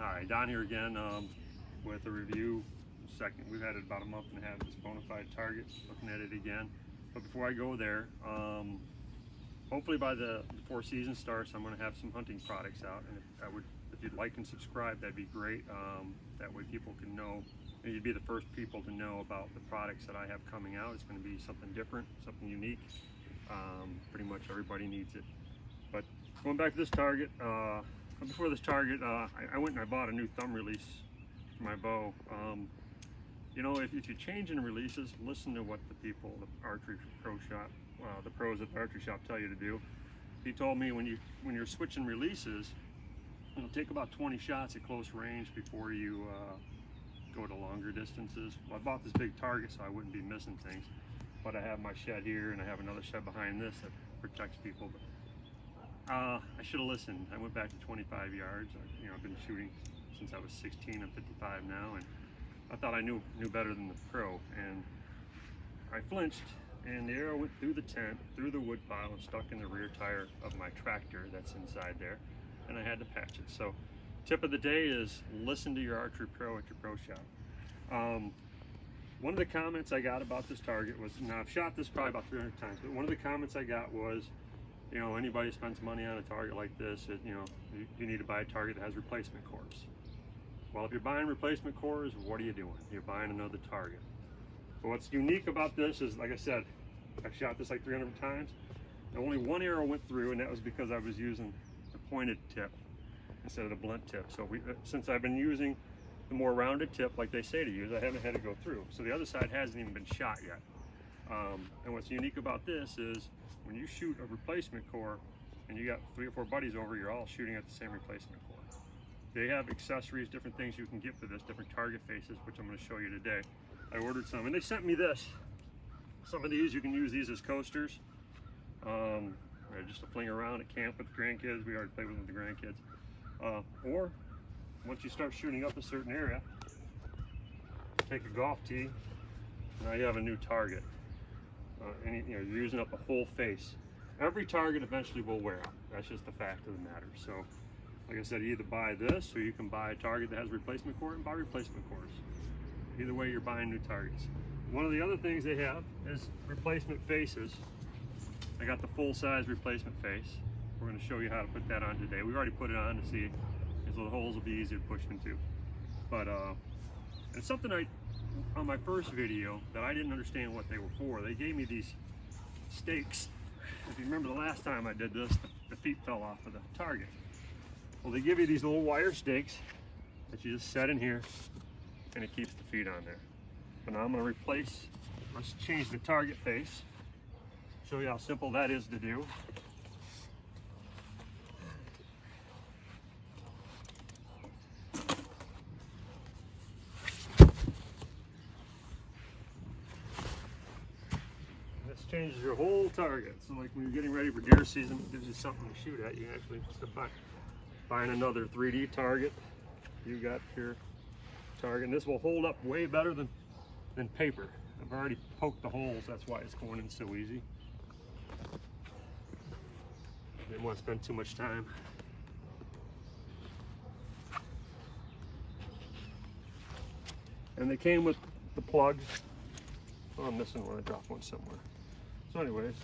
Hi, Don here again with a review. We've had it about a month and a half, this Bonafide target, looking at it again. But before I go there, hopefully before season starts, I'm going to have some hunting products out. And if you'd like and subscribe, that'd be great. That way people can know, and you'd be the first people to know about the products that I have coming out. It's going to be something different, something unique. Pretty much everybody needs it. But going back to this target, before this target, I went and I bought a new thumb release for my bow. You know, if you're changing releases, listen to what the people, the archery pro shop, the pros at the archery shop tell you to do. He told me when you're switching releases, it'll take about 20 shots at close range before you go to longer distances. Well, I bought this big target so I wouldn't be missing things, but I have my shed here and I have another shed behind this that protects people. But I should have listened. I went back to 25 yards. I've been shooting since I was 16. I'm 55 now, and I thought I knew better than the pro. And I flinched, and the arrow went through the tent, through the wood pile, and stuck in the rear tire of my tractor that's inside there, and I had to patch it. So, tip of the day is listen to your archery pro at your pro shop. One of the comments I got about this target was, now I've shot this probably about 300 times, but one of the comments I got was, you know, anybody spends money on a target like this, you need to buy a target that has replacement cores. Well, if you're buying replacement cores, what are you doing? You're buying another target. But what's unique about this is, like I said, I've shot this like 300 times, and only one arrow went through, and that was because I was using the pointed tip instead of the blunt tip. So since I've been using the more rounded tip like they say to use, I haven't had to go through. So the other side hasn't even been shot yet. And what's unique about this is when you shoot a replacement core and you got 3 or 4 buddies over, you're all shooting at the same replacement core. They have accessories, different things you can get for this, different target faces, which I'm going to show you today. I ordered some, and they sent me this. Some of these, you can use these as coasters, just to fling around at camp with the grandkids. We already played with the grandkids. Or once you start shooting up a certain area, take a golf tee. Now you have a new target. You're using up a whole face. Every target eventually will wear out. That's just the fact of the matter. So, like I said, you either buy this, or you can buy a target that has a replacement core and buy replacement cores. Either way, you're buying new targets. One of the other things they have is replacement faces. I got the full-size replacement face. We're going to show you how to put that on today. We've already put it on to see these little holes will be easy to push into. But it's something on my first video that I didn't understand what they were for. They gave me these stakes. If you remember the last time I did this, the feet fell off of the target. Well, they give you these little wire stakes that you just set in here, and it keeps the feet on there. But now I'm going to let's change the target face, show you how simple that is to do. Changes your whole target. So like when you're getting ready for deer season, it gives you something to shoot at. You actually, instead of buying another 3D target, you got your target. And this will hold up way better than paper. I've already poked the holes, that's why it's going in so easy. Didn't want to spend too much time. And they came with the plugs. Oh, I'm missing one, I dropped one somewhere. So anyways,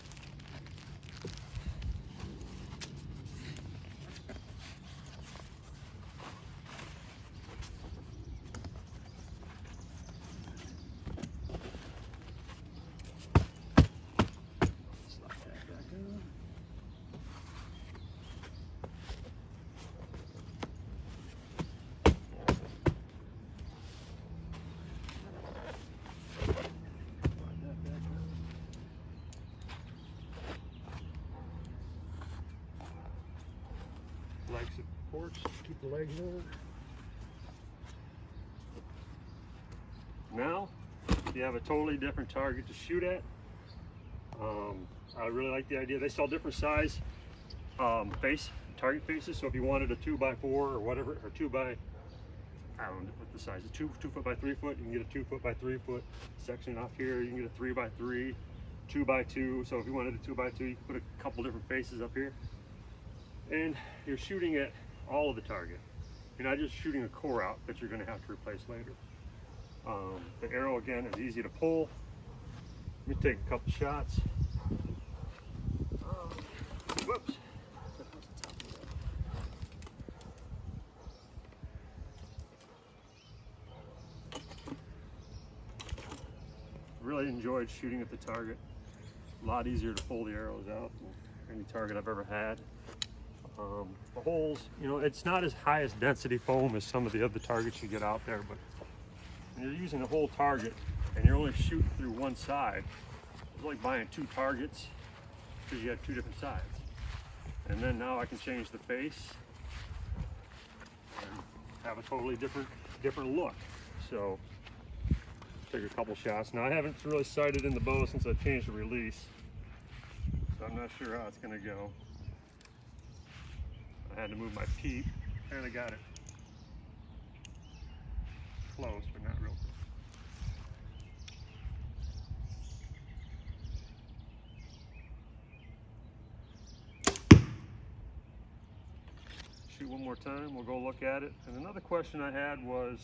slide that back on. Leg supports, keep the legs on. Now, you have a totally different target to shoot at. I really like the idea. They sell different size target faces. So if you wanted a 2x4 or whatever, or 2x, I don't know what the size is, 2 foot by 3 foot. You can get a 2 foot by 3 foot section off here. You can get a 3x3, 2x2. So if you wanted a 2x2, you can put a couple different faces up here. And you're shooting at all of the target. you're not just shooting a core out that you're going to have to replace later. The arrow, again, is easy to pull. Let me take a couple shots. Whoops. Really enjoyed shooting at the target. A lot easier to pull the arrows out than any target I've ever had. The holes, you know, it's not as high as density foam as some of the other targets you get out there, but when you're using a whole target and you're only shooting through one side, it's like buying two targets because you have two different sides. And then now I can change the face and have a totally different look. So take a couple shots. Now I haven't really sighted in the bow since I changed the release, so I'm not sure how it's going to go. I had to move my peep, and I got it close, but not real close. Shoot one more time, we'll go look at it. And another question I had was,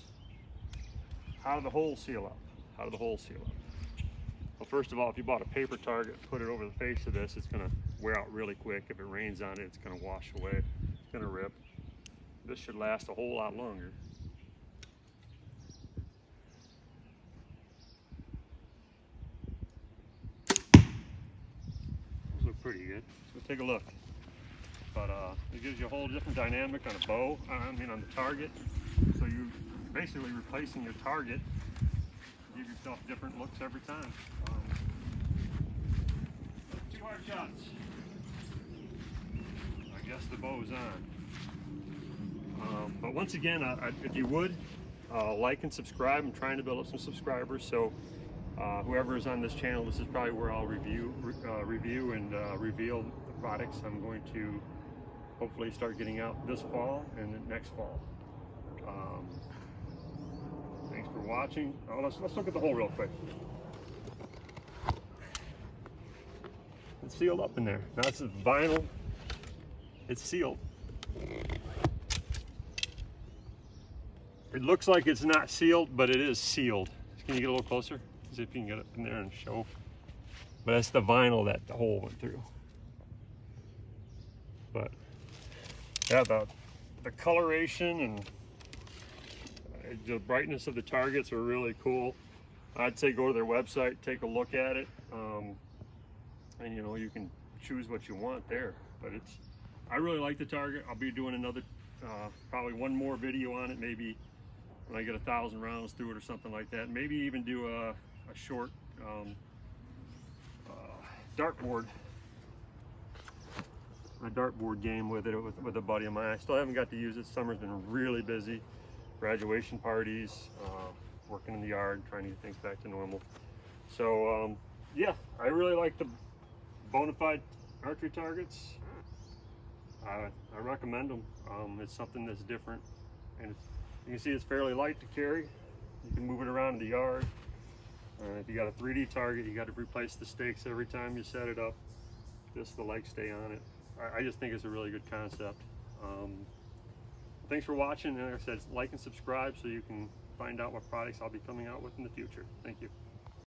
how do the holes seal up? How do the holes seal up? Well, first of all, if you bought a paper target, put it over the face of this, it's going to wear out really quick. If it rains on it, it's going to wash away. It's going to rip. This should last a whole lot longer. Those look pretty good. So take a look. But it gives you a whole different dynamic on a bow, on the target. So you basically replacing your target, give yourself different looks every time. 2 hard shots. I guess the bow's on. But once again, if you would, like and subscribe. I'm trying to build up some subscribers, so whoever is on this channel, this is probably where I'll review and reveal the products I'm going to hopefully start getting out this fall and next fall. Thanks for watching. Let's look at the hole real quick. It's sealed up in there. Now it's vinyl. It's sealed. It looks like it's not sealed, but it is sealed. Can you get a little closer? See if you can get it in there and show. But that's the vinyl that the hole went through. But yeah, the coloration and the brightness of the targets are really cool. I'd say go to their website, take a look at it, and you know, you can choose what you want there. But I really like the target. I'll be doing another, probably one more video on it, maybe when I get 1,000 rounds through it or something like that. Maybe even do a short dartboard game with it with a buddy of mine. I still haven't got to use it. Summer's been really busy. Graduation parties, working in the yard, trying to get things back to normal. So yeah, I really like the Bonafide archery targets. I recommend them. It's something that's different, and you can see it's fairly light to carry. You can move it around in the yard. If you got a 3D target, you got to replace the stakes every time you set it up. Just the legs stay on it. I just think it's a really good concept. Thanks for watching, and like I said, like and subscribe so you can find out what products I'll be coming out with in the future. Thank you.